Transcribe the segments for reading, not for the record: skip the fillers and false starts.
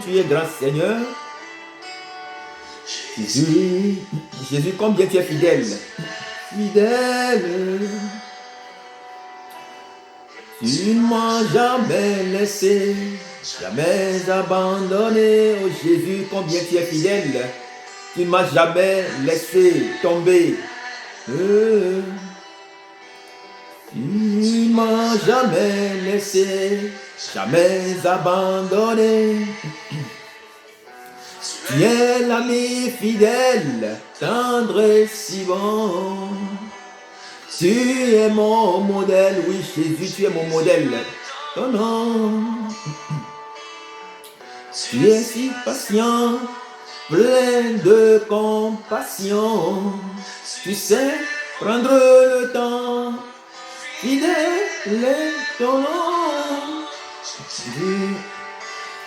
Tu es grand Seigneur. Jésus, combien tu es fidèle. Fidèle. Tu ne m'as jamais laissé, jamais abandonné. Oh Jésus, combien tu es fidèle. Tu ne m'as jamais laissé tomber. Tu ne m'as jamais laissé, jamais abandonné. Tu es l'ami fidèle, tendre et si bon. Tu es mon modèle, oui Jésus, tu es mon modèle. Oh non. Tu es si patient, plein de compassion. Tu sais prendre le temps, fidèle est ton nom.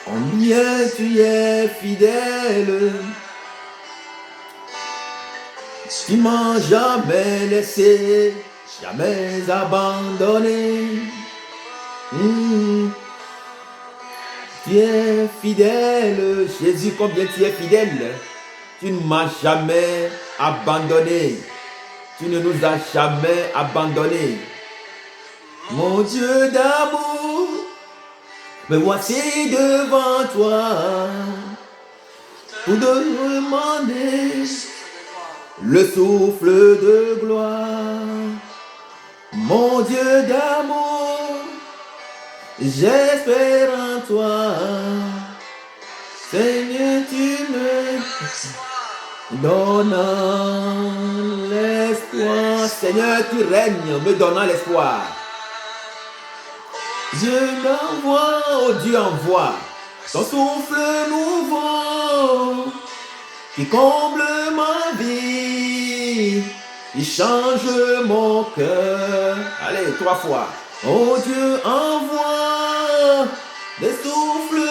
Combien tu es fidèle. Tu m'as jamais laissé, jamais abandonné. Tu es fidèle, Jésus, combien tu es fidèle. Tu ne m'as jamais abandonné. Tu ne nous as jamais abandonnés. Mon Dieu d'amour, me voici devant toi pour te demander le souffle de gloire. Mon Dieu d'amour, j'espère en toi. Seigneur, tu me donnes l'espoir. Seigneur, tu règnes, me donnant l'espoir. Dieu m'envoie, oh Dieu envoie ton souffle nouveau qui comble ma vie, qui change mon cœur. Allez, 3 fois. Oh Dieu envoie des souffles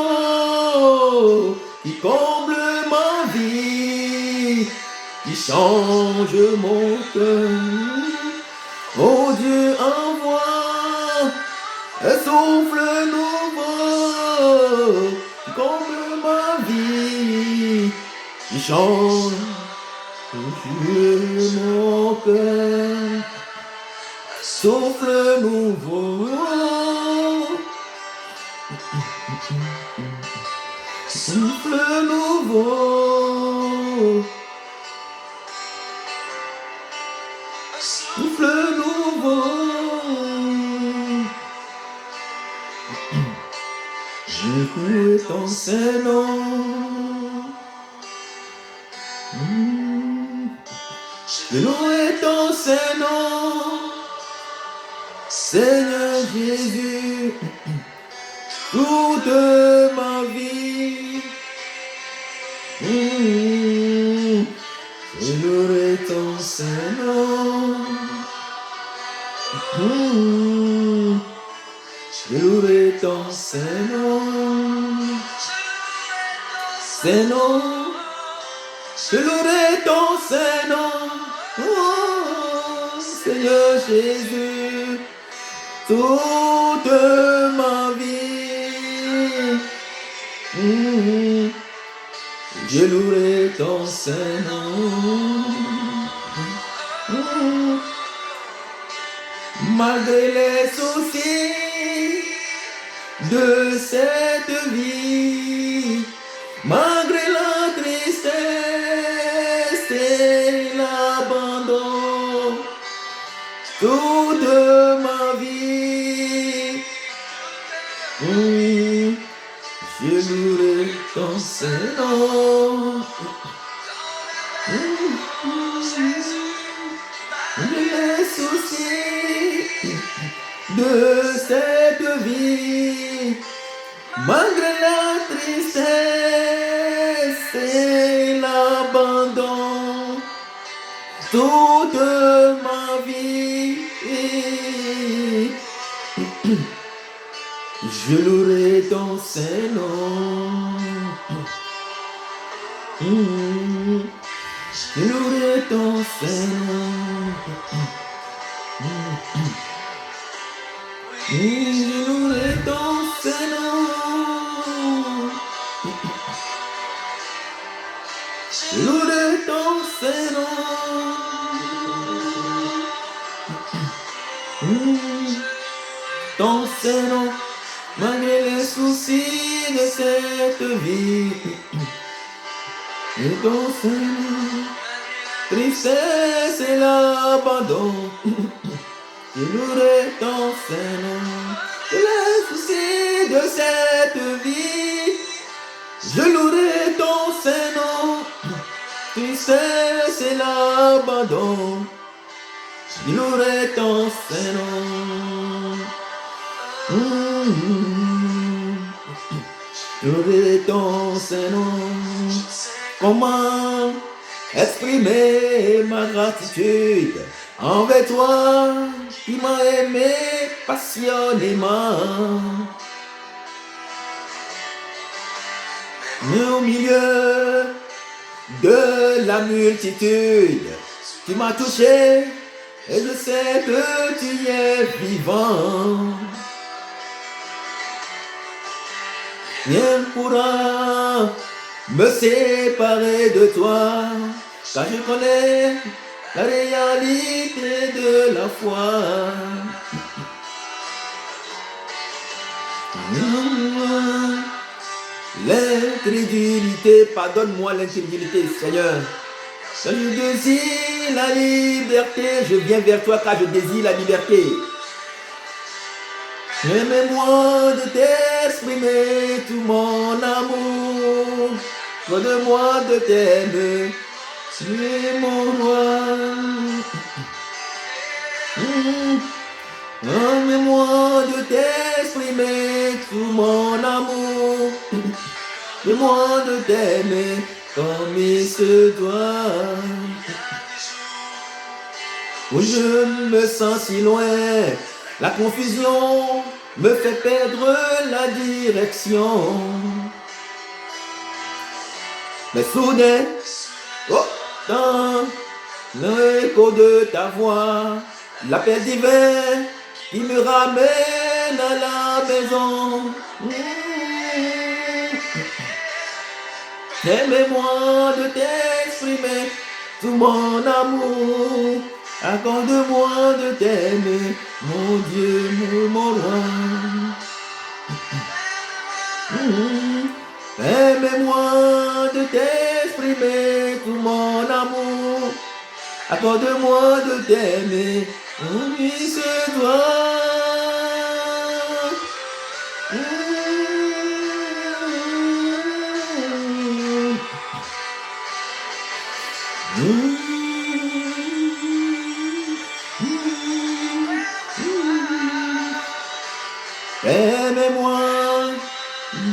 nouveaux qui comble ma vie, qui change mon cœur. Oh souffle nouveau, comble ma vie, qui change mon cœur. Souffle nouveau, souffle nouveau, souffle nouveau. Je louerai ton Saint-Nom. Je louerai ton Saint-Nom, Seigneur Jésus, toute ma vie. Je louerai ton Saint-Nom. Je louerai ton Saint-Nom. Saint-Nom. Je louerai ton Saint-Nom. Oh, Seigneur Jésus, toute ma vie. Je louerai ton Saint-Nom. Malgré les soucis de cette vie, malgré la tristesse et l'abandon, toute ma vie, je louerai ton Saint-Nom. Les soucis de cette vie, malgré la tristesse et l'abandon, toute ma vie, je louerai ton Saint-Nom. Je louerai ton Saint-Nom. Je louerai ton Saint-Nom. Je louerai ton Saint-Nom. Ton Saint-Nom, malgré les soucis de cette vie. Et ton Saint-Nom, tristesse et l'abandon. Je louerai ton Saint-Nom. Les soucis de cette vie. Je louerai ton Saint-Nom. Tristesse et l'abandon. Je louerai ton Saint-Nom. Je louerai ton Saint-Nom. Comment exprimer ma gratitude envers toi qui m'as aimé passionnément. Mais au milieu de la multitude, tu m'as touché et je sais que tu es vivant. Rien ne pourra me séparer de toi, car je connais la réalité de la foi. L'incrédulité, pardonne-moi l'incrédulité, Seigneur. Quand je désire la liberté, je viens vers toi car je désire la liberté. Aimez-moi de t'exprimer tout mon amour. Donne-moi de t'aimer, tu es mon roi. Aimez-moi de t'exprimer tout mon amour. Aimez-moi de t'aimer comme il se doit. Où je me sens si loin, la confusion me fait perdre la direction. Mais soudain, oh, dans l'écho de ta voix, l'appel divin qui me ramène m'amène à la maison. Aimez-moi de t'exprimer tout mon amour. Accorde-moi de t'aimer, mon Dieu, mon roi. Aimez-moi de t'exprimer tout mon amour. Accorde-moi de t'aimer, on y se doit. Aimez-moi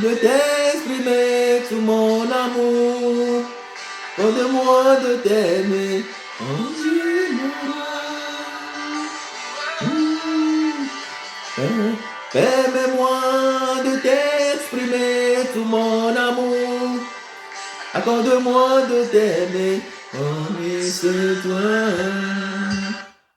de t'exprimer tout mon amour. Accorde-moi de t'aimer, oh Dieu, Aimez-moi de t'exprimer tout mon amour. Accorde-moi de t'aimer, comme il se doit.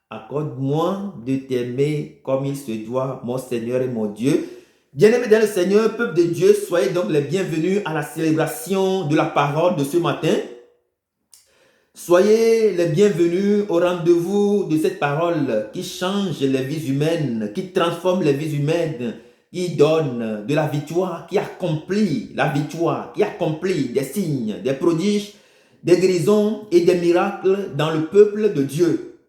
Accorde-moi de t'aimer comme il se doit, mon Seigneur et mon Dieu. Bien-aimés dans le Seigneur, peuple de Dieu, soyez donc les bienvenus à la célébration de la parole de ce matin. Soyez les bienvenus au rendez-vous de cette parole qui change les vies humaines, qui transforme les vies humaines, qui donne de la victoire, qui accomplit la victoire, qui accomplit des signes, des prodiges, des guérisons et des miracles dans le peuple de Dieu.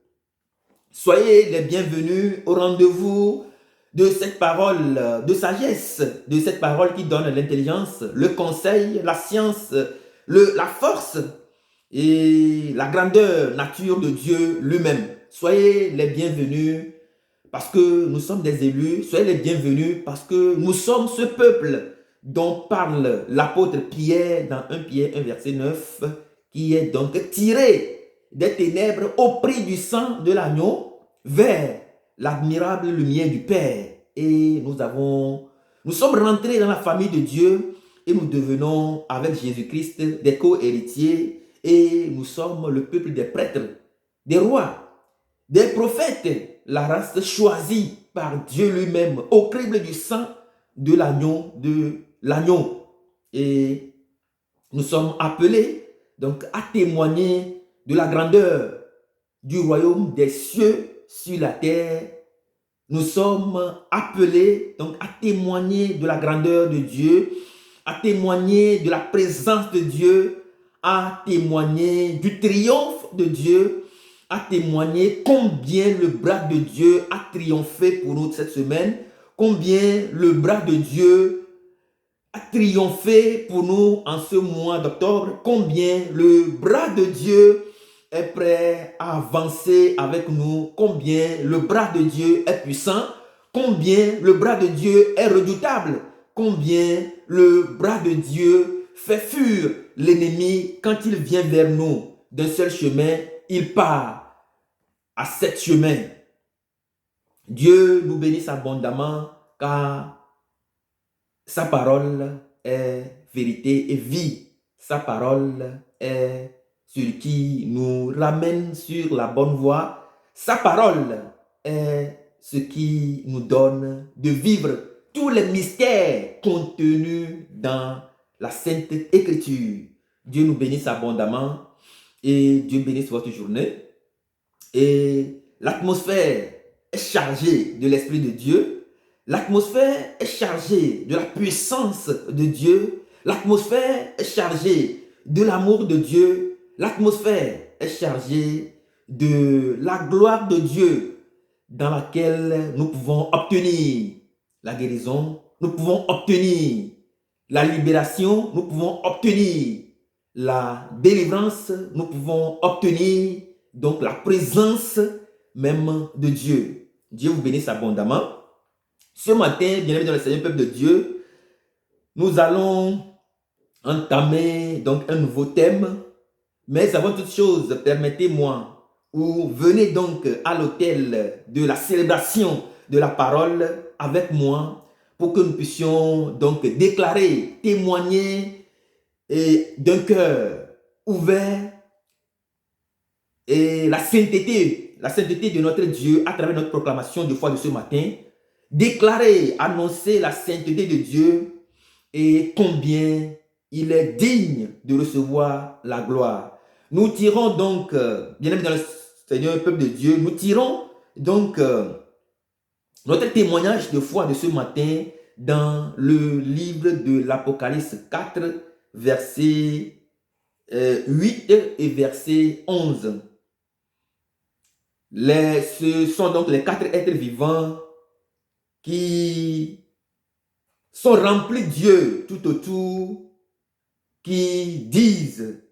Soyez les bienvenus au rendez-vous de cette parole de sagesse, de cette parole qui donne l'intelligence, le conseil, la science, la force et la grandeur nature de Dieu lui-même. Soyez les bienvenus parce que nous sommes des élus. Soyez les bienvenus parce que nous sommes ce peuple dont parle l'apôtre Pierre dans 1 Pierre 1 verset 9, qui est donc tiré des ténèbres au prix du sang de l'agneau vers l'admirable lumière du Père. Et nous sommes rentrés dans la famille de Dieu et nous devenons avec Jésus-Christ des co-héritiers et nous sommes le peuple des prêtres, des rois, des prophètes, la race choisie par Dieu lui-même au crible du sang de l'agneau. Et nous sommes appelés donc à témoigner de la grandeur du royaume des cieux sur la terre. Nous sommes appelés donc à témoigner de la grandeur de Dieu, à témoigner de la présence de Dieu, à témoigner du triomphe de Dieu, à témoigner combien le bras de Dieu a triomphé pour nous cette semaine, combien le bras de Dieu a triomphé pour nous en ce mois d'octobre, combien le bras de Dieu est prêt à avancer avec nous, combien le bras de Dieu est puissant, combien le bras de Dieu est redoutable, combien le bras de Dieu fait fuir l'ennemi quand il vient vers nous. D'un seul chemin, il part à 7 chemins. Dieu nous bénisse abondamment car sa parole est vérité et vie. Sa parole est celui qui nous ramène sur la bonne voie. Sa parole est ce qui nous donne de vivre tous les mystères contenus dans la Sainte Écriture. Dieu nous bénisse abondamment et Dieu bénisse votre journée. Et l'atmosphère est chargée de l'Esprit de Dieu. L'atmosphère est chargée de la puissance de Dieu. L'atmosphère est chargée de l'amour de Dieu. L'atmosphère est chargée de la gloire de Dieu dans laquelle nous pouvons obtenir la guérison, nous pouvons obtenir la libération, nous pouvons obtenir la délivrance, nous pouvons obtenir donc la présence même de Dieu. Dieu vous bénisse abondamment. Ce matin, bien-aimés dans le Seigneur, peuple de Dieu, nous allons entamer donc un nouveau thème. Mais avant toute chose, permettez-moi, ou venez donc à l'autel de la célébration de la parole avec moi pour que nous puissions donc déclarer, témoigner d'un cœur ouvert et la sainteté de notre Dieu à travers notre proclamation de foi de ce matin. déclarer, annoncer la sainteté de Dieu et combien il est digne de recevoir la gloire. Nous tirons donc, bien-aimés dans le Seigneur, peuple de Dieu, nous tirons donc notre témoignage de foi de ce matin dans le livre de l'Apocalypse 4, verset 8 et verset 11. Ce sont donc les 4 êtres vivants qui sont remplis de Dieu tout autour, qui disent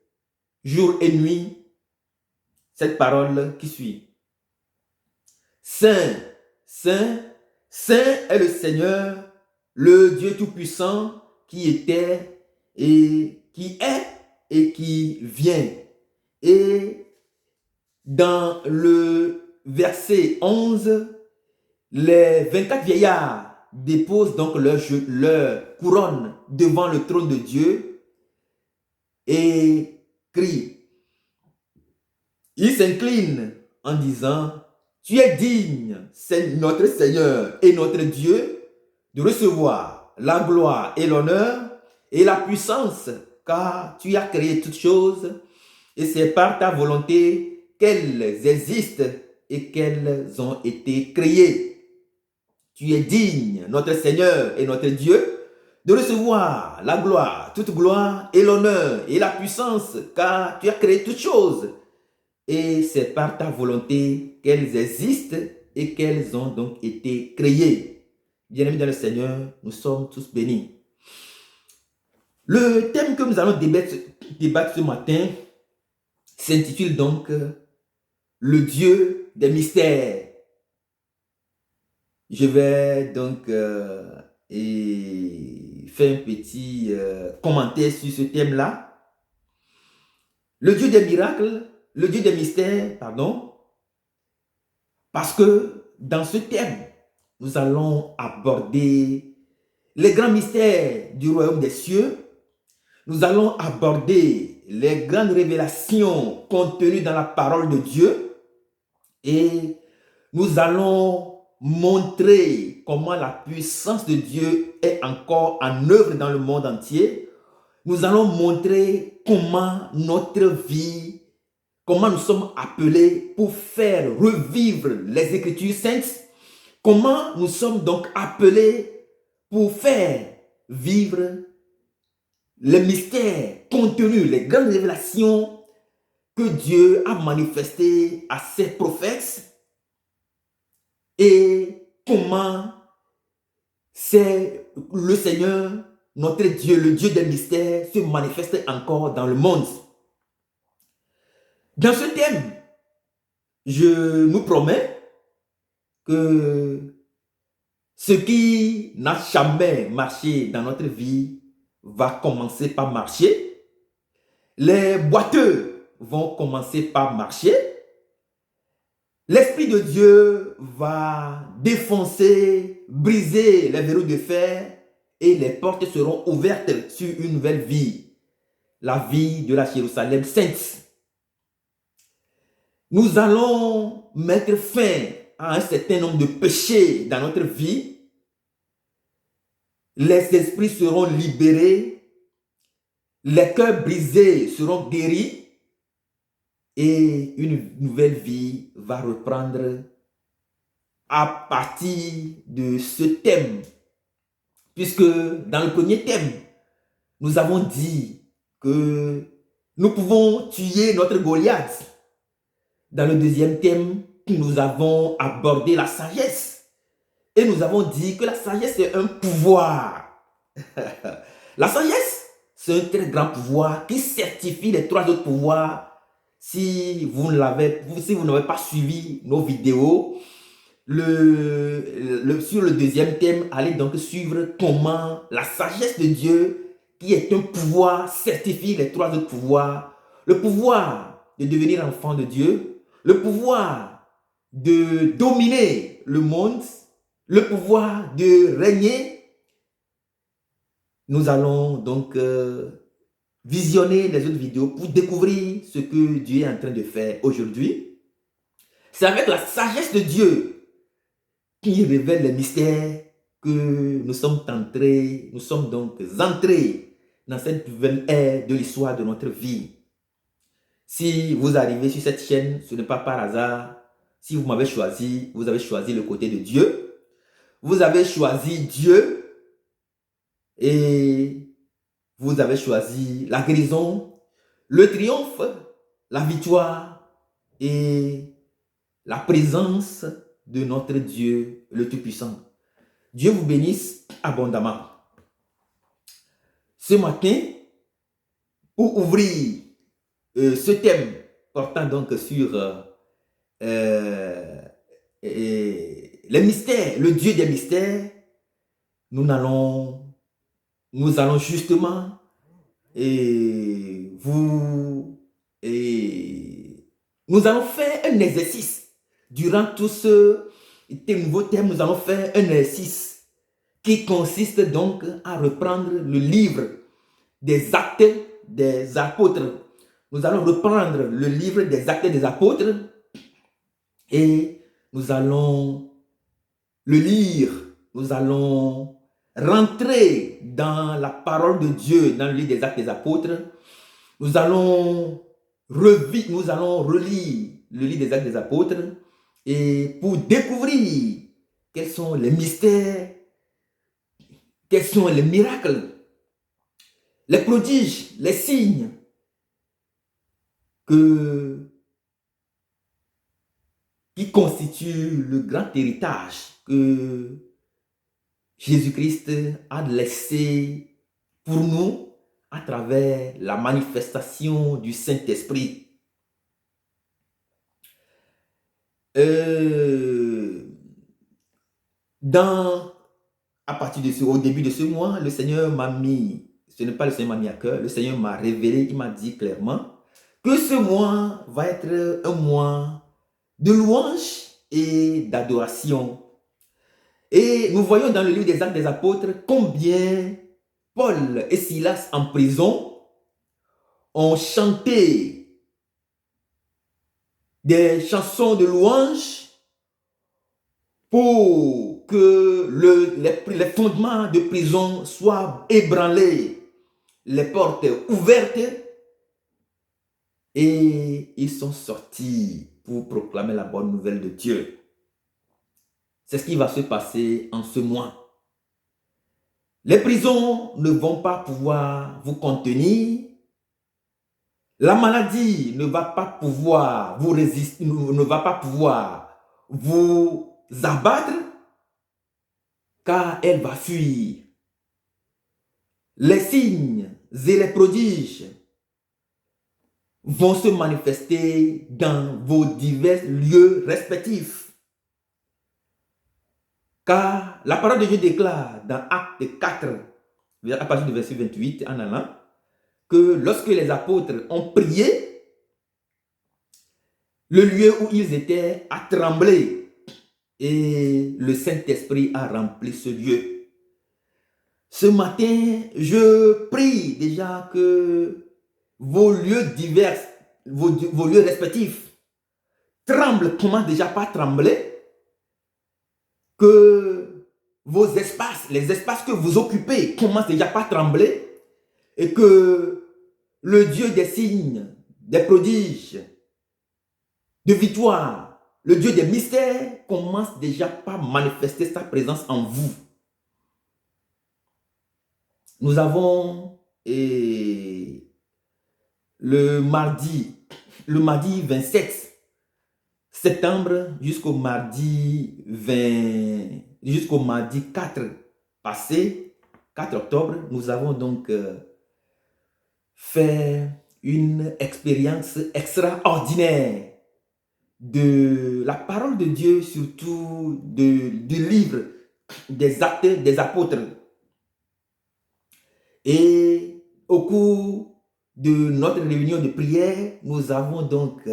jour et nuit cette parole qui suit. Saint, Saint, Saint est le Seigneur, le Dieu Tout-Puissant qui était et qui est et qui vient. Et dans le verset 11, les 24 vieillards déposent donc leur couronne devant le trône de Dieu et crient. Ils s'inclinent en disant: tu es digne, c'est notre Seigneur et notre Dieu, de recevoir la gloire et l'honneur et la puissance, car tu as créé toutes choses et c'est par ta volonté qu'elles existent et qu'elles ont été créées. Tu es digne, notre Seigneur et notre Dieu, de recevoir la gloire, toute gloire et l'honneur et la puissance, car tu as créé toutes choses. Et c'est par ta volonté qu'elles existent et qu'elles ont donc été créées. Bien-aimés dans le Seigneur, nous sommes tous bénis. Le thème que nous allons débattre ce matin s'intitule donc le Dieu des mystères. Je vais donc faire un petit commentaire sur ce thème-là. Le Dieu des miracles, le Dieu des mystères, pardon, parce que dans ce thème, nous allons aborder les grands mystères du royaume des cieux. Nous allons aborder les grandes révélations contenues dans la parole de Dieu et nous allons montrer comment la puissance de Dieu est encore en œuvre dans le monde entier. Nous allons montrer comment notre vie, comment nous sommes appelés pour faire revivre les Écritures saintes, comment nous sommes donc appelés pour faire vivre les mystères contenus, les grandes révélations que Dieu a manifestées à ses prophètes et comment c'est le Seigneur, notre Dieu, le Dieu des mystères, se manifeste encore dans le monde. Dans ce thème, je nous promets que ce qui n'a jamais marché dans notre vie va commencer par marcher. Les boiteux vont commencer par marcher. L'Esprit de Dieu va défoncer, briser les verrous de fer et les portes seront ouvertes sur une nouvelle vie, la vie de la Jérusalem sainte. Nous allons mettre fin à un certain nombre de péchés dans notre vie. Les esprits seront libérés, les cœurs brisés seront guéris et une nouvelle vie va reprendre à partir de ce thème. Puisque dans le premier thème, nous avons dit que nous pouvons tuer notre Goliath. Dans le deuxième thème, nous avons abordé la sagesse. Et nous avons dit que la sagesse est un pouvoir. La sagesse, c'est un très grand pouvoir qui certifie les 3 autres pouvoirs. Si vous n'avez pas suivi nos vidéos, sur le deuxième thème, allez donc suivre comment la sagesse de Dieu, qui est un pouvoir, certifie les 3 autres pouvoirs. Le pouvoir de devenir enfant de Dieu, le pouvoir de dominer le monde, le pouvoir de régner. Nous allons donc visionner les autres vidéos pour découvrir ce que Dieu est en train de faire aujourd'hui. C'est avec la sagesse de Dieu qui révèle les mystères que nous sommes donc entrés dans cette nouvelle ère de l'histoire de notre vie. Si vous arrivez sur cette chaîne, ce n'est pas par hasard. Si vous m'avez choisi, vous avez choisi le côté de Dieu. Vous avez choisi Dieu et vous avez choisi la guérison, le triomphe, la victoire et la présence de notre Dieu, le Tout-Puissant. Dieu vous bénisse abondamment. Ce matin, pour ouvrir ce thème portant donc sur les mystères, le Dieu des mystères, nous allons justement nous allons faire un exercice durant tout ce nouveau thème. Nous allons faire un exercice qui consiste donc à reprendre le livre des Actes des Apôtres. Nous allons reprendre le livre des Actes des Apôtres et nous allons le lire. Nous allons rentrer dans la parole de Dieu, dans le livre des Actes des Apôtres. Nous allons relire le livre des Actes des Apôtres et pour découvrir quels sont les mystères, quels sont les miracles, les prodiges, les signes qui constituent le grand héritage que Jésus-Christ a laissé pour nous à travers la manifestation du Saint-Esprit. Au début de ce mois, le Seigneur m'a mis, ce n'est pas le Seigneur m'a mis à cœur, le Seigneur m'a révélé, il m'a dit clairement que ce mois va être un mois de louange et d'adoration. Et nous voyons dans le livre des Actes des Apôtres combien Paul et Silas en prison ont chanté des chansons de louange pour que les fondements de prison soient ébranlés, les portes ouvertes, et ils sont sortis pour proclamer la bonne nouvelle de Dieu. C'est ce qui va se passer en ce mois. Les prisons ne vont pas pouvoir vous contenir. La maladie ne va pas pouvoir vous résister, ne va pas pouvoir vous abattre, car elle va fuir. Les signes et les prodiges vont se manifester dans vos divers lieux respectifs. Car la parole de Dieu déclare dans Acte 4, à partir du verset 28 en allant, que lorsque les apôtres ont prié, le lieu où ils étaient a tremblé et le Saint-Esprit a rempli ce lieu. Ce matin, je prie déjà que vos lieux divers, vos lieux respectifs tremblent, commencent déjà pas à trembler, que vos espaces, les espaces que vous occupez commencent déjà pas à trembler et que le Dieu des signes, des prodiges, de victoire, le Dieu des mystères commence déjà par manifester sa présence en vous. Nous avons le mardi 27 septembre jusqu'au mardi 4 passé, 4 octobre, nous avons donc fait une expérience extraordinaire de la parole de Dieu, surtout du livre des Actes des Apôtres. Et au cours de notre réunion de prière, nous avons donc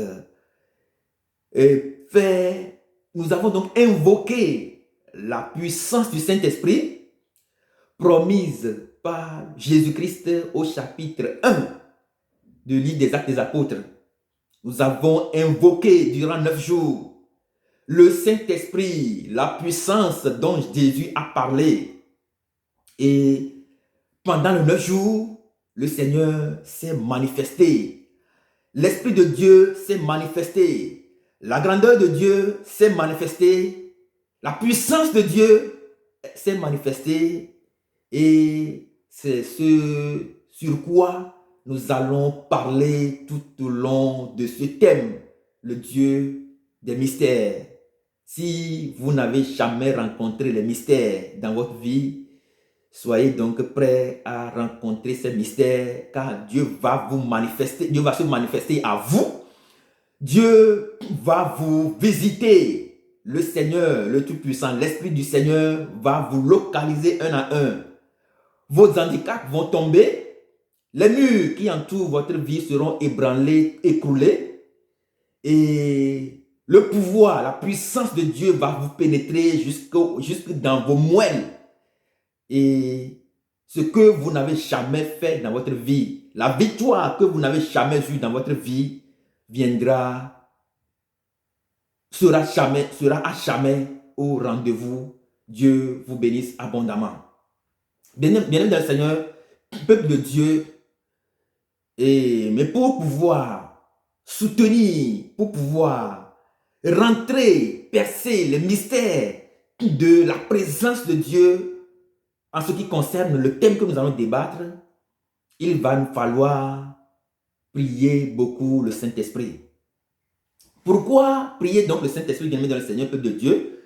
invoqué la puissance du Saint-Esprit promise par Jésus-Christ au chapitre 1 du livre des Actes des Apôtres. Nous avons invoqué durant 9 jours le Saint-Esprit, la puissance dont Jésus a parlé. Et pendant les 9 jours, le Seigneur s'est manifesté. L'Esprit de Dieu s'est manifesté. La grandeur de Dieu s'est manifestée. La puissance de Dieu s'est manifestée. Et c'est ce sur quoi nous allons parler tout au long de ce thème, le Dieu des mystères. Si vous n'avez jamais rencontré les mystères dans votre vie, soyez donc prêts à rencontrer ces mystères, car Dieu va vous manifester, Dieu va se manifester à vous. Dieu va vous visiter. Le Seigneur, le Tout-Puissant, l'Esprit du Seigneur va vous localiser un à un. Vos handicaps vont tomber. Les murs qui entourent votre vie seront ébranlés, écroulés. Et le pouvoir, la puissance de Dieu va vous pénétrer jusque dans vos moelles. Et ce que vous n'avez jamais fait dans votre vie, la victoire que vous n'avez jamais eue dans votre vie, sera à jamais au rendez-vous. Dieu vous bénisse abondamment. Bien-aimés dans le Seigneur, peuple de Dieu, mais pour pouvoir soutenir, pour pouvoir rentrer, percer les mystères de la présence de Dieu en ce qui concerne le thème que nous allons débattre, il va nous falloir prier beaucoup le Saint-Esprit. Pourquoi prier donc le Saint-Esprit, bien-aimé dans le Seigneur, peuple de Dieu?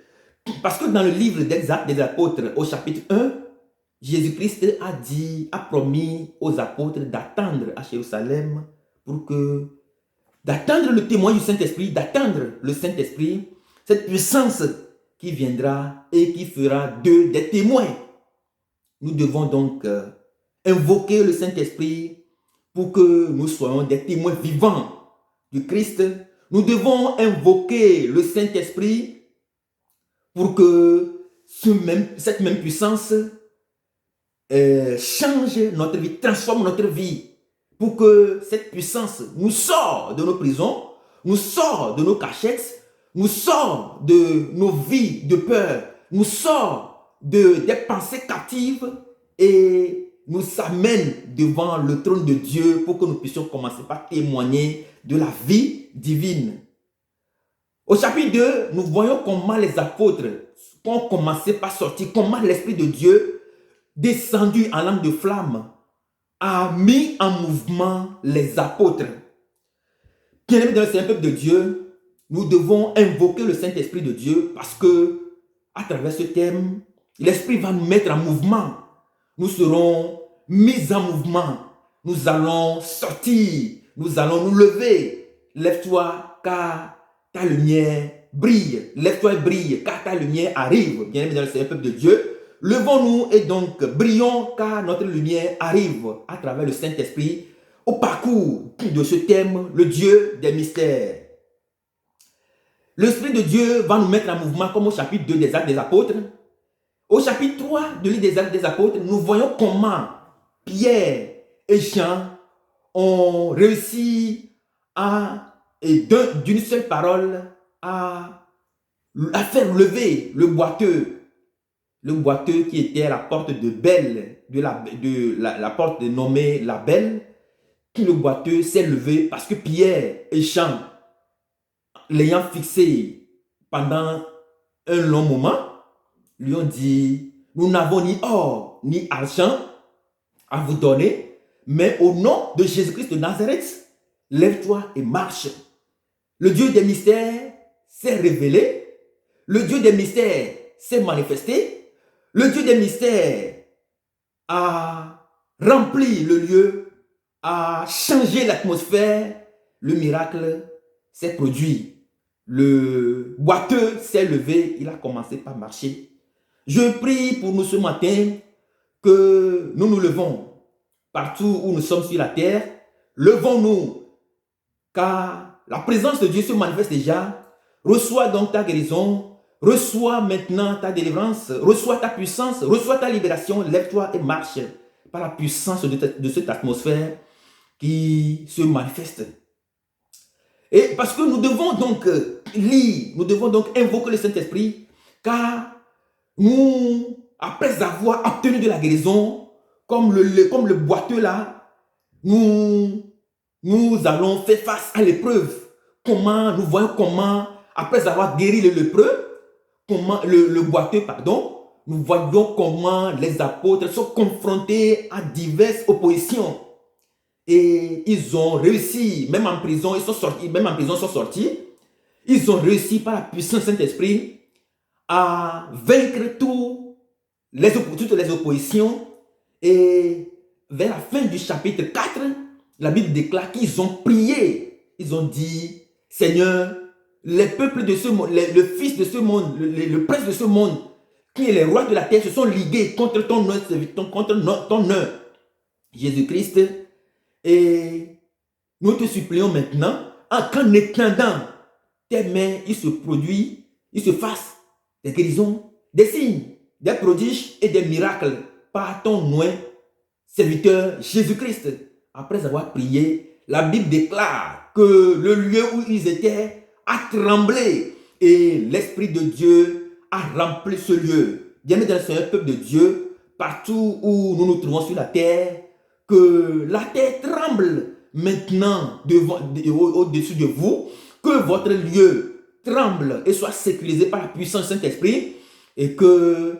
Parce que dans le livre des Actes des Apôtres, au chapitre 1, Jésus-Christ a promis aux apôtres d'attendre à Jérusalem d'attendre le témoin du Saint-Esprit, d'attendre le Saint-Esprit, cette puissance qui viendra et qui fera d'eux des témoins. Nous devons donc invoquer le Saint-Esprit pour que nous soyons des témoins vivants du Christ. Nous devons invoquer le Saint-Esprit pour que cette même puissance change notre vie, transforme notre vie, pour que cette puissance nous sorte de nos prisons, nous sorte de nos cachettes, nous sorte de nos vies de peur, nous sorte des pensées captives et nous amène devant le trône de Dieu pour que nous puissions commencer par témoigner de la vie divine. Au chapitre 2, nous voyons comment les apôtres ont commencé par sortir, comment l'Esprit de Dieu, descendu en langue de flamme, a mis en mouvement les apôtres. Bien-aimés dans le Seigneur, peuple de Dieu, nous devons invoquer le Saint-Esprit de Dieu parce que, à travers ce thème, l'Esprit va nous mettre en mouvement. Nous serons mis en mouvement. Nous allons sortir. Nous allons nous lever. Lève-toi car ta lumière brille. Lève-toi et brille car ta lumière arrive. Bien-aimés dans le Seigneur, peuple de Dieu, levons-nous et donc brillons car notre lumière arrive à travers le Saint-Esprit au parcours de ce thème, le Dieu des mystères. L'Esprit de Dieu va nous mettre en mouvement comme au chapitre 2 des Actes des Apôtres. Au chapitre 3 du livre des Actes des Apôtres, nous voyons comment Pierre et Jean ont réussi d'une seule parole à faire lever le boiteux qui était à la porte de Belle, la porte nommée la Belle. Le boiteux s'est levé parce que Pierre et Jean, l'ayant fixé pendant un long moment, lui ont dit, nous n'avons ni or ni argent à vous donner, mais au nom de Jésus-Christ de Nazareth, lève-toi et marche. Le Dieu des mystères s'est révélé, le Dieu des mystères s'est manifesté, le Dieu des mystères a rempli le lieu, a changé l'atmosphère, le miracle s'est produit. Le boiteux s'est levé, il a commencé par marcher. Je prie pour nous ce matin que nous nous levons partout où nous sommes sur la terre. Levons-nous car la présence de Dieu se manifeste déjà. Reçois donc ta guérison, reçois maintenant ta délivrance, reçois ta puissance, reçois ta libération. Lève-toi et marche par la puissance de cette atmosphère qui se manifeste. Et parce que nous devons donc lire, nous devons donc invoquer le Saint-Esprit, car nous, après avoir obtenu de la guérison, comme le boiteux là, nous allons faire face à l'épreuve. Nous voyons comment, après avoir guéri le lépreux, le boiteux, pardon, nous voyons comment les apôtres sont confrontés à diverses oppositions. Et ils ont réussi, même en prison, ils sont sortis. Ils ont réussi par la puissance du Saint-Esprit à vaincre toutes les oppositions. Et vers la fin du chapitre 4, la Bible déclare qu'ils ont prié. Ils ont dit, Seigneur, les peuples de ce monde, le fils de ce monde, le prince de ce monde, qui est les rois de la terre, se sont ligués contre ton nom, Jésus-Christ. Et nous te supplions maintenant, qu'en étendant tes mains, il se fasse des guérisons, des signes, des prodiges et des miracles par ton nom, serviteur Jésus-Christ. Après avoir prié, la Bible déclare que le lieu où ils étaient a tremblé et l'Esprit de Dieu a rempli ce lieu. Bien-aimés dans le Seigneur, peuple de Dieu, partout où nous nous trouvons sur la terre, que la terre tremble maintenant au-dessus de vous, que votre lieu tremble et soit sécurisé par la puissance du Saint-Esprit et que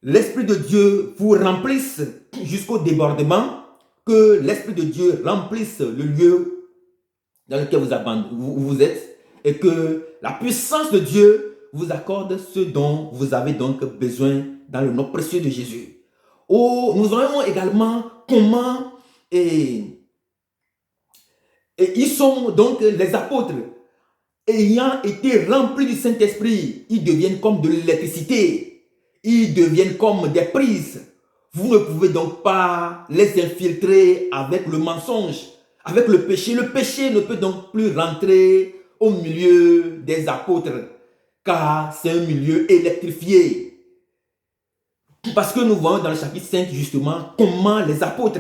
l'Esprit de Dieu vous remplisse jusqu'au débordement, que l'Esprit de Dieu remplisse le lieu dans lequel vous êtes et que la puissance de Dieu vous accorde ce dont vous avez donc besoin dans le nom précieux de Jésus. Nous voyons également comment ils sont donc les apôtres ayant été remplis du Saint-Esprit, ils deviennent comme de l'électricité, ils deviennent comme des prises. Vous ne pouvez donc pas les infiltrer avec le mensonge, avec le péché. Le péché ne peut donc plus rentrer au milieu des apôtres, car c'est un milieu électrifié. Parce que nous voyons dans le chapitre 5 justement comment les apôtres,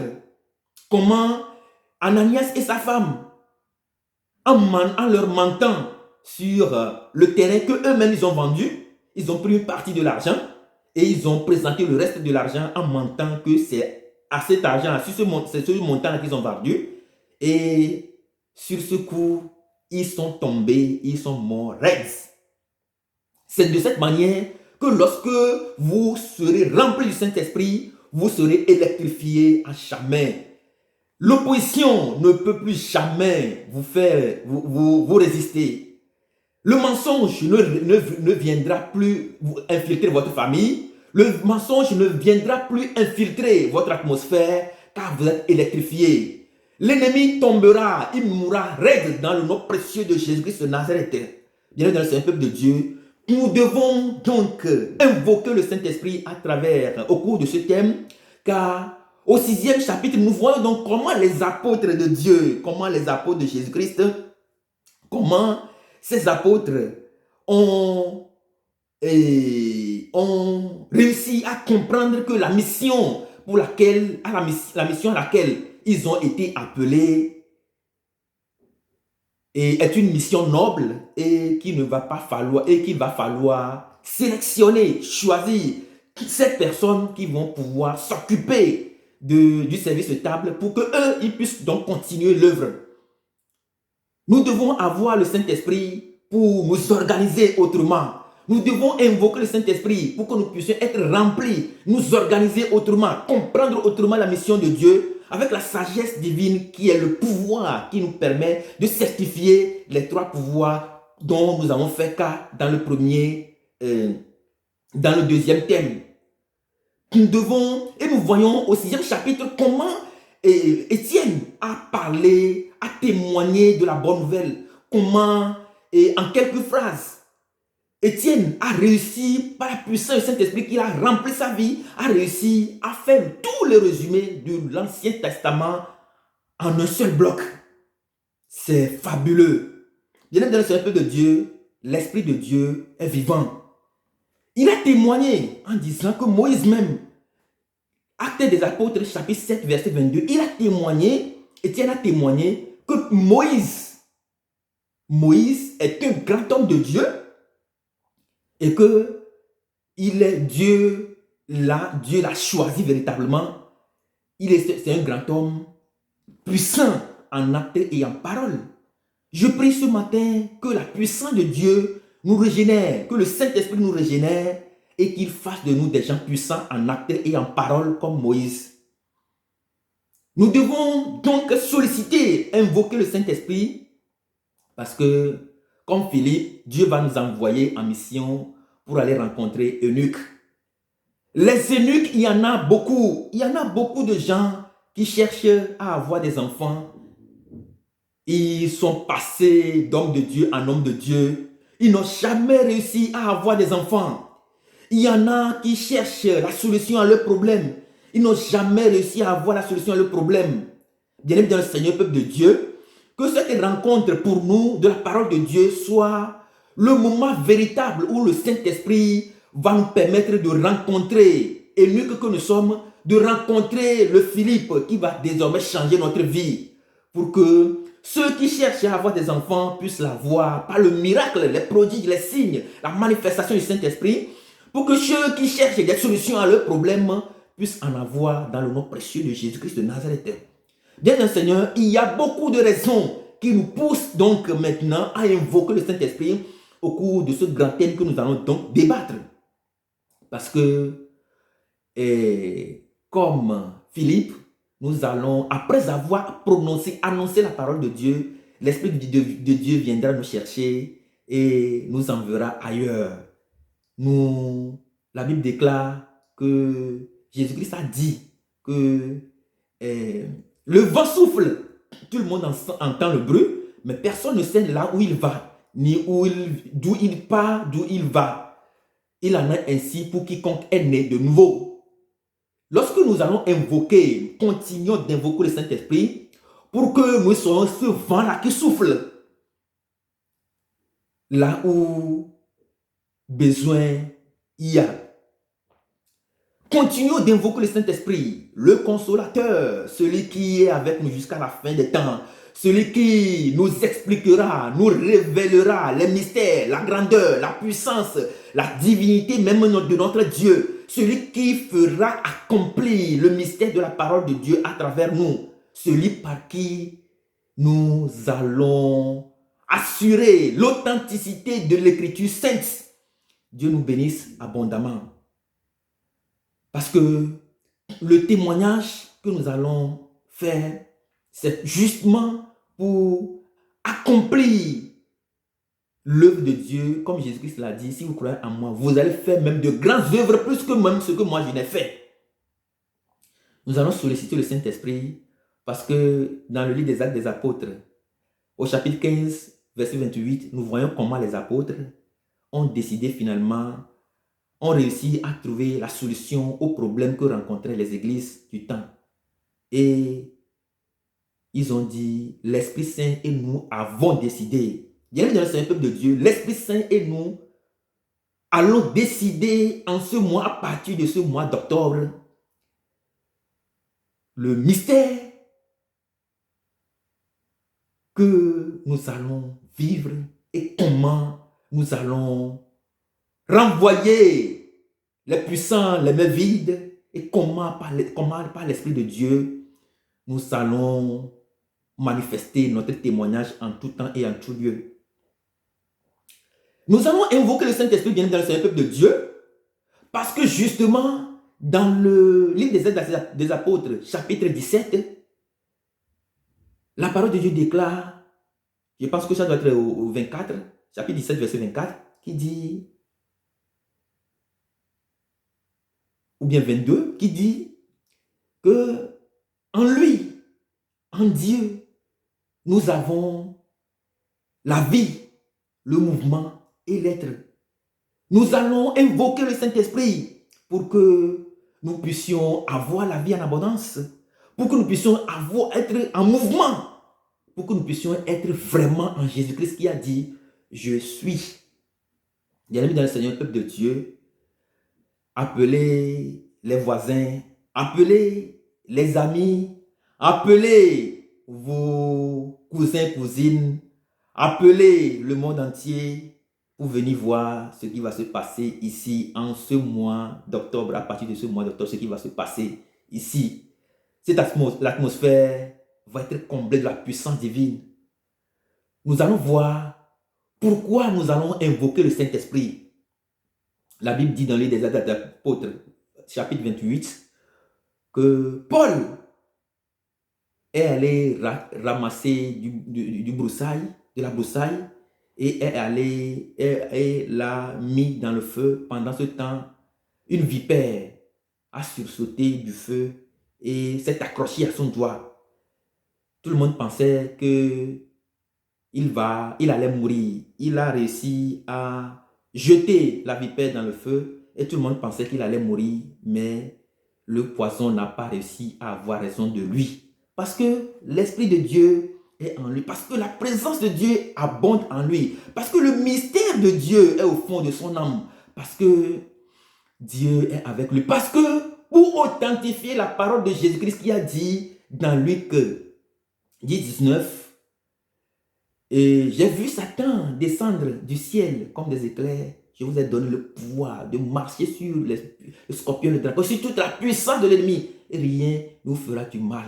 comment Ananias et sa femme, en leur mentant sur le terrain qu'eux-mêmes ils ont vendu, ils ont pris une partie de l'argent et ils ont présenté le reste de l'argent en mentant que c'est à cet argent, c'est ce montant qu'ils ont vendu. Et sur ce coup, ils sont tombés, ils sont morts raides. C'est de cette manière que lorsque vous serez rempli du Saint-Esprit, vous serez électrifié à jamais. L'opposition ne peut plus jamais vous résister. Le mensonge ne viendra plus infiltrer votre famille. Le mensonge ne viendra plus infiltrer votre atmosphère car vous êtes électrifié. L'ennemi tombera, il mourra raide dans le nom précieux de Jésus-Christ de Nazareth. Bienvenue dans le Saint-Peuple de Dieu. Nous devons donc invoquer le Saint-Esprit au cours de ce thème, car au 6e chapitre, nous voyons donc comment les apôtres de Dieu, comment les apôtres de Jésus-Christ, comment ces apôtres ont réussi à comprendre que la mission à laquelle ils ont été appelés est une mission noble et qu'il va falloir sélectionner, choisir ces personnes qui vont pouvoir s'occuper du service de table pour qu'eux, ils puissent donc continuer l'œuvre. Nous devons avoir le Saint-Esprit pour nous organiser autrement. Nous devons invoquer le Saint-Esprit pour que nous puissions être remplis, nous organiser autrement, comprendre autrement la mission de Dieu avec la sagesse divine qui est le pouvoir qui nous permet de certifier les 3 pouvoirs dont nous avons fait cas dans le 2e thème. Nous voyons au 6e chapitre comment Étienne a parlé, a témoigné de la bonne nouvelle. Comment, en quelques phrases, Étienne a réussi, par la puissance du Saint-Esprit qu'il a rempli sa vie, a réussi à faire tous les résumés de l'Ancien Testament en un seul bloc. C'est fabuleux. Bien-aimé dans le Seigneur de Dieu, l'Esprit de Dieu est vivant. Il a témoigné en disant que Moïse même, Actes des Apôtres, chapitre 7, verset 22, Étienne a témoigné que Moïse Moïse est un grand homme de Dieu et que Dieu l'a choisi véritablement. C'est un grand homme puissant en acte et en parole. Je prie ce matin que la puissance de Dieu nous régénère, que le Saint-Esprit nous régénère et qu'il fasse de nous des gens puissants en acte et en parole comme Moïse. Nous devons donc solliciter, invoquer le Saint-Esprit parce que, comme Philippe, Dieu va nous envoyer en mission pour aller rencontrer Eunuque. Les eunuques, il y en a beaucoup. Il y en a beaucoup de gens qui cherchent à avoir des enfants. Ils sont passés d'homme de Dieu en homme de Dieu. Ils n'ont jamais réussi à avoir des enfants. Il y en a qui cherchent la solution à leurs problèmes. Ils n'ont jamais réussi à avoir la solution à leurs problèmes. Bien-aimés dans le Seigneur, peuple de Dieu, que cette rencontre pour nous de la parole de Dieu soit le moment véritable où le Saint-Esprit va nous permettre de rencontrer, et mieux que nous sommes, de rencontrer le Philippe qui va désormais changer notre vie pour que ceux qui cherchent à avoir des enfants puissent l'avoir par le miracle, les prodiges, les signes, la manifestation du Saint-Esprit, pour que ceux qui cherchent des solutions à leurs problèmes puissent en avoir dans le nom précieux de Jésus-Christ de Nazareth. Bien sûr, Seigneur, il y a beaucoup de raisons qui nous poussent donc maintenant à invoquer le Saint-Esprit au cours de ce grand thème que nous allons donc débattre. Parce que, comme Philippe, nous allons, après avoir annoncé la parole de Dieu, l'Esprit de Dieu viendra nous chercher et nous enverra ailleurs. La Bible déclare que Jésus-Christ a dit que le vent souffle, tout le monde entend le bruit, mais personne ne sait là où il va, ni d'où il part, d'où il va. Il en est ainsi pour quiconque est né de nouveau. Lorsque nous allons invoquer, continuons d'invoquer le Saint-Esprit pour que nous soyons ce vent-là qui souffle. Là où besoin il y a. Continuons d'invoquer le Saint-Esprit, le consolateur, celui qui est avec nous jusqu'à la fin des temps, celui qui nous expliquera, nous révélera les mystères, la grandeur, la puissance, la divinité même de notre Dieu, celui qui fera accomplir le mystère de la parole de Dieu à travers nous, celui par qui nous allons assurer l'authenticité de l'écriture sainte. Dieu nous bénisse abondamment. Parce que le témoignage que nous allons faire, c'est justement pour accomplir l'œuvre de Dieu, comme Jésus-Christ l'a dit, si vous croyez en moi, vous allez faire même de grandes œuvres, plus que même ce que moi je n'ai fait. Nous allons solliciter le Saint-Esprit parce que dans le livre des Actes des Apôtres, au chapitre 15, verset 28, nous voyons comment les apôtres ont décidé finalement, ont réussi à trouver la solution aux problèmes que rencontraient les églises du temps. Et ils ont dit, l'Esprit Saint et nous avons décidé. Bienvenue dans le Seigneur peuple de Dieu, l'Esprit Saint et nous allons décider en ce mois, à partir de ce mois d'octobre, le mystère que nous allons vivre et comment nous allons renvoyer les puissants, les mains vides, et comment par l'Esprit de Dieu, nous allons manifester notre témoignage en tout temps et en tout lieu. Nous allons invoquer le Saint-Esprit bien dans le Seigneur peuple de Dieu, parce que justement, dans le livre des Actes des Apôtres, chapitre 17, la parole de Dieu déclare, je pense que ça doit être au 24, chapitre 17, verset 24, qui dit, ou bien 22, qui dit que en lui, en Dieu, nous avons la vie, le mouvement et l'être. Nous allons invoquer le Saint-Esprit pour que nous puissions avoir la vie en abondance, pour que nous puissions être en mouvement, pour que nous puissions être vraiment en Jésus-Christ qui a dit, je suis. Bien-aimés dans le Seigneur, peuple de Dieu, appelez les voisins, appelez les amis, appelez vos cousins, cousines, appeler le monde entier pour venir voir ce qui va se passer ici en ce mois d'octobre. À partir de ce mois d'octobre, ce qui va se passer ici. L'atmosphère va être comblée de la puissance divine. Nous allons voir pourquoi nous allons invoquer le Saint-Esprit. La Bible dit dans les Actes des Apôtres, chapitre 28, que Paul est allé ramasser du broussaille, de la broussaille, et l'a mis dans le feu. Pendant ce temps, une vipère a sursauté du feu et s'est accrochée à son doigt. Tout le monde pensait que il allait mourir. Il a réussi à jeter la vipère dans le feu et tout le monde pensait qu'il allait mourir, mais le poison n'a pas réussi à avoir raison de lui. Parce que l'Esprit de Dieu est en lui, parce que la présence de Dieu abonde en lui, parce que le mystère de Dieu est au fond de son âme, parce que Dieu est avec lui, parce que pour authentifier la parole de Jésus-Christ qui a dit dans Luc 10:19, et j'ai vu Satan descendre du ciel comme des éclairs. Je vous ai donné le pouvoir de marcher sur le scorpion, le dragon, sur toute la puissance de l'ennemi. Et rien ne vous fera du mal.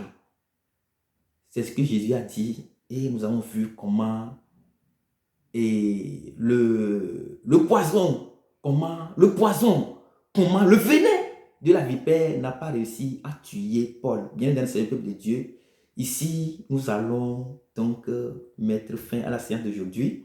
C'est ce que Jésus a dit. Et nous avons vu comment le poison, comment le venin de la vipère n'a pas réussi à tuer Paul. Bien dans le peuple de Dieu. Ici, nous allons donc mettre fin à la séance d'aujourd'hui.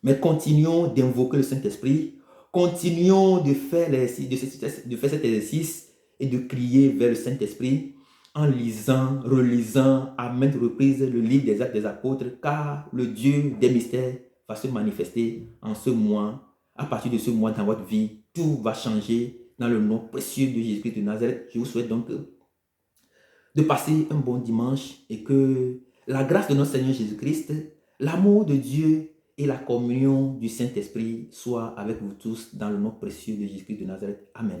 Mais continuons d'invoquer le Saint-Esprit. Continuons de faire cet exercice et de crier vers le Saint-Esprit en lisant, relisant à maintes reprises le livre des Actes des Apôtres, car le Dieu des mystères va se manifester en ce mois. À partir de ce mois dans votre vie, tout va changer dans le nom précieux de Jésus-Christ de Nazareth. Je vous souhaite donc de passer un bon dimanche et que la grâce de notre Seigneur Jésus-Christ, l'amour de Dieu et la communion du Saint-Esprit soient avec vous tous dans le nom précieux de Jésus-Christ de Nazareth. Amen.